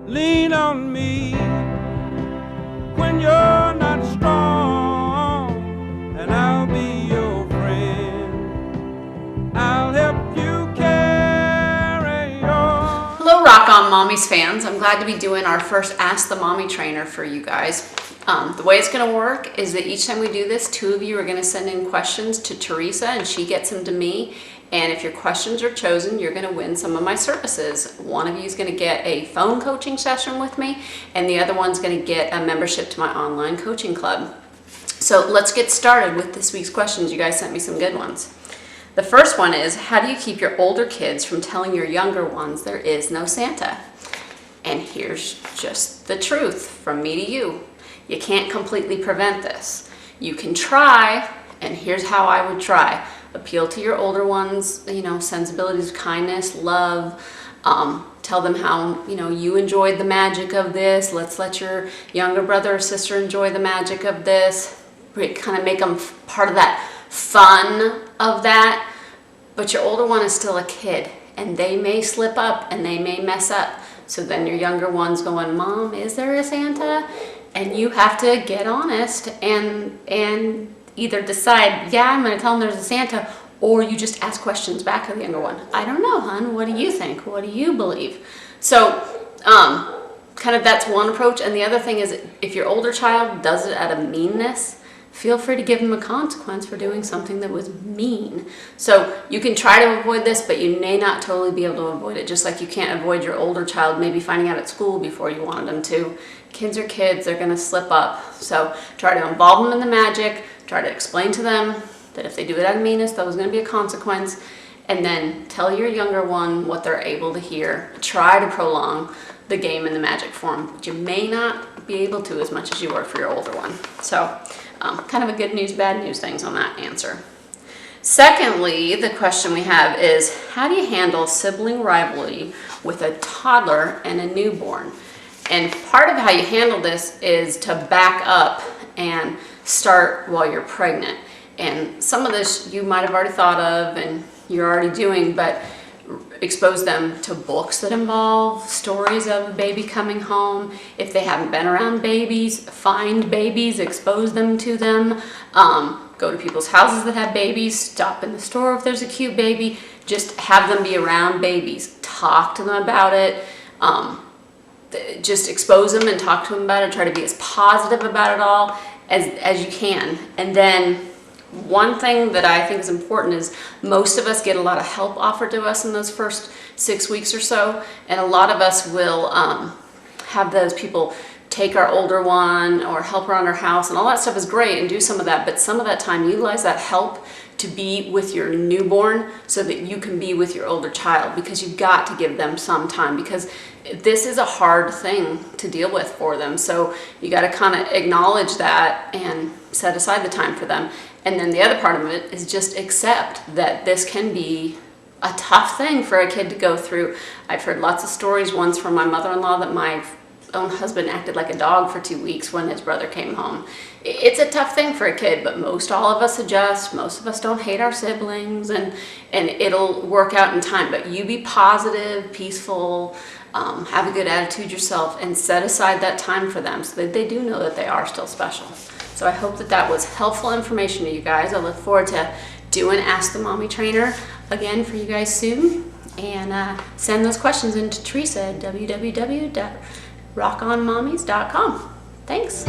Lean on me when you're not strong, and I'll be your friend. I'll help you carry your... Hello, Rock On Mommies fans. I'm glad to be doing our first Ask the Mommy Trainer for you guys. The way it's going to work is that each time we do this, two of you are going to send in questions to Teresa and she gets them to me. And if your questions are chosen, you're going to win some of my services. One of you is going to get a phone coaching session with me, and the other one's going to get a membership to my online coaching club. So let's get started with this week's questions. You guys sent me some good ones. The first one is, how do you keep your older kids from telling your younger ones there is no Santa? And here's just the truth from me to you. You can't completely prevent this. You can try, and here's how I would try. Appeal to your older ones, sensibilities of kindness, love. Tell them how, you enjoyed the magic of this. Let's let your younger brother or sister enjoy the magic of this. Kind of make them part of that fun of that. But your older one is still a kid, and they may slip up and they may mess up. So then your younger one's going, Mom, is there a Santa? And you have to get honest and either decide, yeah, I'm going to tell them there's a Santa, or you just ask questions back of the younger one. I don't know, hon. What do you think? What do you believe? So kind of that's one approach. And the other thing is, if your older child does it out of meanness, feel free to give them a consequence for doing something that was mean. So you can try to avoid this, but you may not totally be able to avoid it. Just like you can't avoid your older child maybe finding out at school before you wanted them to. Kids are kids, they're going to slip up. So try to involve them in the magic. Try to explain to them that if they do it out of meanness, that was going to be a consequence. And then tell your younger one what they're able to hear. Try to prolong the game in the magic form, but you may not be able to as much as you were for your older one. So kind of a good news, bad news things on that answer. Secondly, the question we have is, how do you handle sibling rivalry with a toddler and a newborn? And part of how you handle this is to back up and start while you're pregnant. And some of this you might have already thought of and you're already doing, but expose them to books that involve stories of a baby coming home. If they haven't been around babies, find babies, expose them to them. Go to people's houses that have babies, stop in the store if there's a cute baby. Just have them be around babies. Talk to them about it. Just expose them and talk to them about it. Try to be as positive about it all as you can. And then one thing that I think is important is most of us get a lot of help offered to us in those first 6 weeks or so, and a lot of us will have those people take our older one or help around our house, and all that stuff is great, and do some of that, but some of that time utilize that help to be with your newborn so that you can be with your older child, because you've got to give them some time, because this is a hard thing to deal with for them. So you got to kind of acknowledge that and set aside the time for them. And then the other part of it is just accept that this can be a tough thing for a kid to go through. I've heard lots of stories, once from my mother-in-law, that my own husband acted like a dog for 2 weeks when his brother came home. It's a tough thing for a kid, but most all of us adjust. Most of us don't hate our siblings, and it'll work out in time. But you be positive, peaceful, have a good attitude yourself, and set aside that time for them so that they do know that they are still special. So I hope that was helpful information to you guys. I look forward to doing Ask the Mommy Trainer again for you guys soon. And send those questions in to Teresa at www.rockonmommies.com. Thanks.